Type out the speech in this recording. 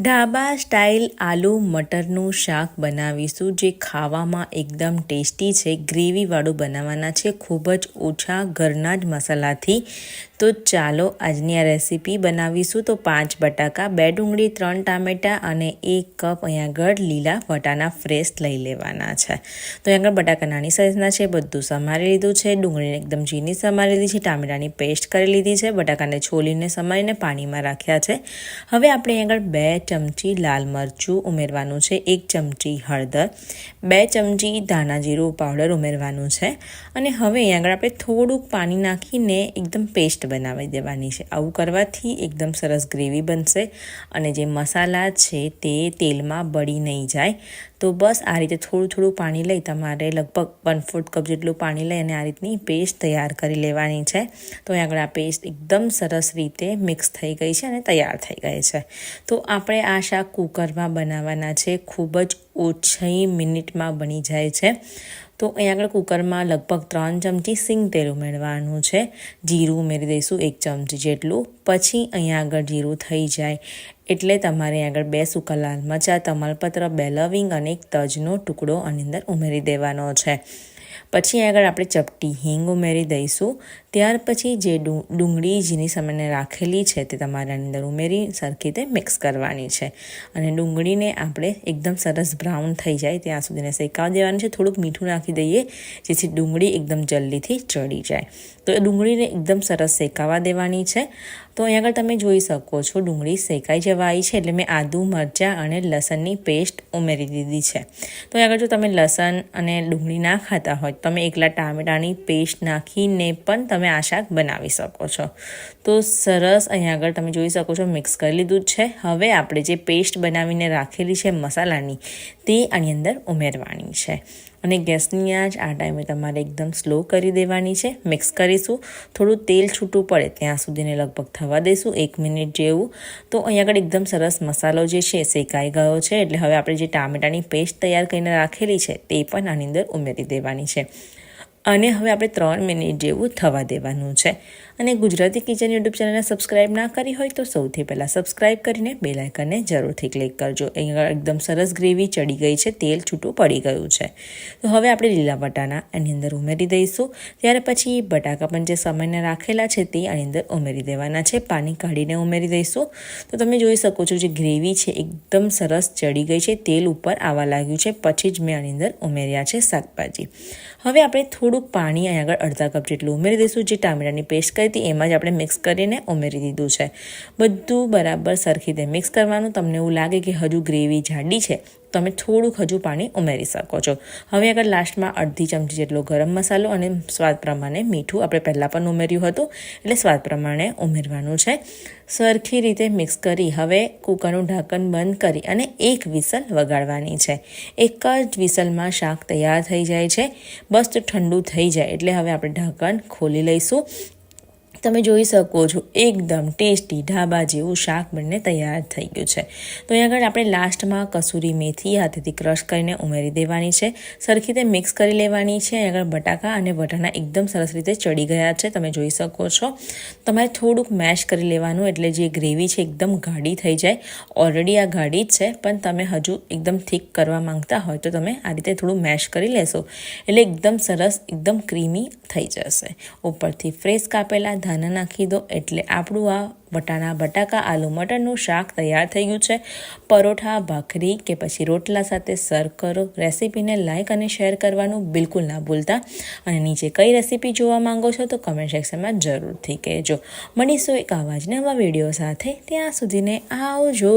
Dhaba style આલુ મટરનું શાક બનાવીશું, જે ખાવામાં એકદમ ટેસ્ટી છે. ગ્રેવીવાળું બનાવવાના છે, ખૂબ જ ઓછા ઘરના જ મસાલાથી. તો ચાલો આજની આ રેસીપી બનાવીશું. તો 5 બટાકા, 2 ડુંગળી, 3 ટામેટાં અને 1 કપ અહીંયા આગળ લીલા વટાણા ફ્રેશ લઈ લેવાના છે. તો અહીંયા આગળ બટાકા નાની સાઇઝના છે, બધું સમારી લીધું છે. ડુંગળીને એકદમ ઝીણી સમારી લીધી છે, ટામેટાની પેસ્ટ કરી લીધી છે, બટાકાને છોલીને સમારીને પાણીમાં રાખ્યા છે. હવે આપણે અહીંયા આગળ 2 ચમચી લાલ મરચું ઉમેરવાનું છે, 1 ચમચી હળદર, 2 ચમચી ધાણા જીરું પાવડર ઉમેરવાનું છે. અને હવે અહીંયા આગળ આપણે થોડુંક પાણી નાખીને એકદમ પેસ્ટ બનાવી દેવાની છે. આવું કરવાથી એકદમ સરસ ગ્રેવી બનશે અને જે મસાલા છે તે તેલમાં બળી નહીં જાય. તો બસ આ રીતે થોડું પાણી લઈ તમારે લગભગ 1/4 કપ જેટલું પાણી લઈ અને આ રીતની પેસ્ટ તૈયાર કરી લેવાની છે. તો અહીં આગળ આ પેસ્ટ એકદમ સરસ રીતે મિક્સ થઈ ગઈ છે અને તૈયાર થઈ ગઈ છે. તો આપણે આ શાક કુકરમાં બનાવવાના છે, ખૂબ જ ઓછી મિનિટમાં બની જાય છે. તો અહીં આગળ કુકરમાં લગભગ 3 ચમચી સિંગ તેલ ઉમેરવાનું છે. જીરું ઉમેરી દઈશું 1 ચમચી જેટલું. પછી અહીંયા આગળ જીરું થઈ જાય એટલે તમારે અહીં આગળ 2 સૂકા લાલ મરચાં, તમાલપત્ર, 2 લવિંગ અને 1 તજનો ટુકડો આની અંદર ઉમેરી દેવાનો છે. પછી આગળ આપણે ચપટી હિંગ ઉમેરી દઈશું. ત્યાર પછી જે ડુંગળી ઝીણી સમારીને રાખેલી છે તે તમારે આની અંદર ઉમેરી સરખી રીતે મિક્સ કરવાની છે. અને ડુંગળીને આપણે એકદમ સરસ બ્રાઉન થઈ જાય ત્યાં સુધીને શેકાવા દેવાની છે. થોડુંક મીઠું નાખી દઈએ જેથી ડુંગળી એકદમ જલ્દીથી ચડી જાય. તો એ ડુંગળીને એકદમ સરસ શેકાવા દેવાની છે. તો અહીં આગળ તમે જોઈ શકો છો ડુંગળી શેકાઈ જવા આવી છે એટલે મેં આદુ, મરચાં અને લસણની પેસ્ટ ઉમેરી દીધી છે. તો અહીં આગળ જો તમે લસણ અને ડુંગળી ના ખાતા હોય તો તમે એકલા ટામેટાની પેસ્ટ નાખીને પણ તમે આ શાક બનાવી શકો છો. તો સરસ અહીંયા આગળ તમે જોઈ શકો છો મિક્સ કરી લીધું છે. હવે આપણે જે પેસ્ટ બનાવીને રાખેલી છે મસાલાની તે આની અંદર ઉમેરવાની છે. અને ગેસની આંચ આ ટાઈમે તમારે એકદમ સ્લો કરી દેવાની છે. મિક્સ કરીશું, થોડું તેલ છૂટું પડે ત્યાં સુધીને લગભગ થવા દઈશું 1 મિનિટ જેવું. તો અહીં આગળ એકદમ સરસ મસાલો જે છે શેકાઈ ગયો છે એટલે હવે આપણે જે ટામેટાની પેસ્ટ તૈયાર કરીને રાખેલી છે તે પણ આની અંદર ઉમેરી દેવાની છે. અને હવે આપણે 3 મિનિટ જેવું થવા દેવાનું છે. અને ગુજરાતી કિચન યુટ્યુબ ચેનલને સબસ્ક્રાઈબ ના કરી હોય તો સૌથી પહેલાં સબસ્ક્રાઈબ કરીને બેલ આઇકનને જરૂરથી ક્લિક કરજો. અહીંયા એકદમ સરસ ગ્રેવી ચડી ગઈ છે, તેલ છૂટું પડી ગયું છે. તો હવે આપણે લીલા વટાણા એની અંદર ઉમેરી દઈશું. ત્યાર પછી બટાકા પણ જે સમયને રાખેલા છે તે આની અંદર ઉમેરી દેવાના છે. પાણી કાઢીને ઉમેરી દઈશું. તો તમે જોઈ શકો છો જે ગ્રેવી છે એકદમ સરસ ચડી ગઈ છે, તેલ ઉપર આવવા લાગ્યું છે. પછી જ મેં આની અંદર ઉમેર્યા છે શાકભાજી. હવે આપણે થોડુંક પાણી અહીં આગળ અડધા કપ જેટલું ઉમેરી દઈશું. જે ટામેટાની પેસ્ટ કરી હતી એમાં જ આપણે મિક્સ કરીને ઉમેરી દીધું છે. બધું બરાબર સરખી રીતે મિક્સ કરવાનું. તમને એવું લાગે કે હજુ ગ્રેવી જાડી છે તમે થોડુંક હજુ પાણી ઉમેરી શકો છો. હવે આગળ લાસ્ટમાં અડધી ચમચી જેટલો ગરમ મસાલો અને સ્વાદ પ્રમાણે મીઠું આપણે પહેલાં પણ ઉમેર્યું હતું એટલે સ્વાદ પ્રમાણે ઉમેરવાનું છે. સરખી રીતે મિક્સ કરી હવે કુકરનું ઢાંકણ બંધ કરી અને 1 વિસલ વગાડવાની છે. એક જ વિસલમાં શાક તૈયાર થઈ જાય છે. બસ ઠંડુ થઈ જાય એટલે હવે આપણે ઢાંકણ ખોલી લઈશું. તમે જોઈ શકો છો એકદમ ટેસ્ટી ઢાબા જેવું શાક બનીને તૈયાર થઈ ગયું છે. તો અહીં આગળ આપણે લાસ્ટમાં કસૂરી મેથી હાથેથી ક્રશ કરીને ઉમેરી દેવાની છે. સરખી રીતે મિક્સ કરી લેવાની છે. અહીં આગળ બટાકા અને વટાણા એકદમ સરસ રીતે ચડી ગયા છે, તમે જોઈ શકો છો. તમારે થોડુંક મેશ કરી લેવાનું એટલે જે ગ્રેવી છે એકદમ ગાઢી થઈ જાય. ઓલરેડી આ ગાઢી જ છે પણ તમે હજુ એકદમ થીક કરવા માંગતા હોય તો તમે આ રીતે થોડું મેશ કરી લેશો એટલે એકદમ સરસ એકદમ ક્રીમી થઈ જશે. ઉપરથી ફ્રેશ કાપેલા ધાણા નાખી દો એટલે આપણું આ વટાણા બટાકા આલુ મટરનું શાક તૈયાર થઈ ગયું છે. પરોઠા, ભાખરી કે પછી રોટલા સાથે સર્વ કરો. રેસીપીને લાઇક અને શેર કરવાનું બિલકુલ ના ભૂલતા. અને નીચે કઈ રેસીપી જોવા માંગો છો તો કમેન્ટ સેક્શનમાં જરૂરથી કહેજો. મળીશું એક આવા જ નવા વિડીયો સાથે. ત્યાં સુધીને આવજો.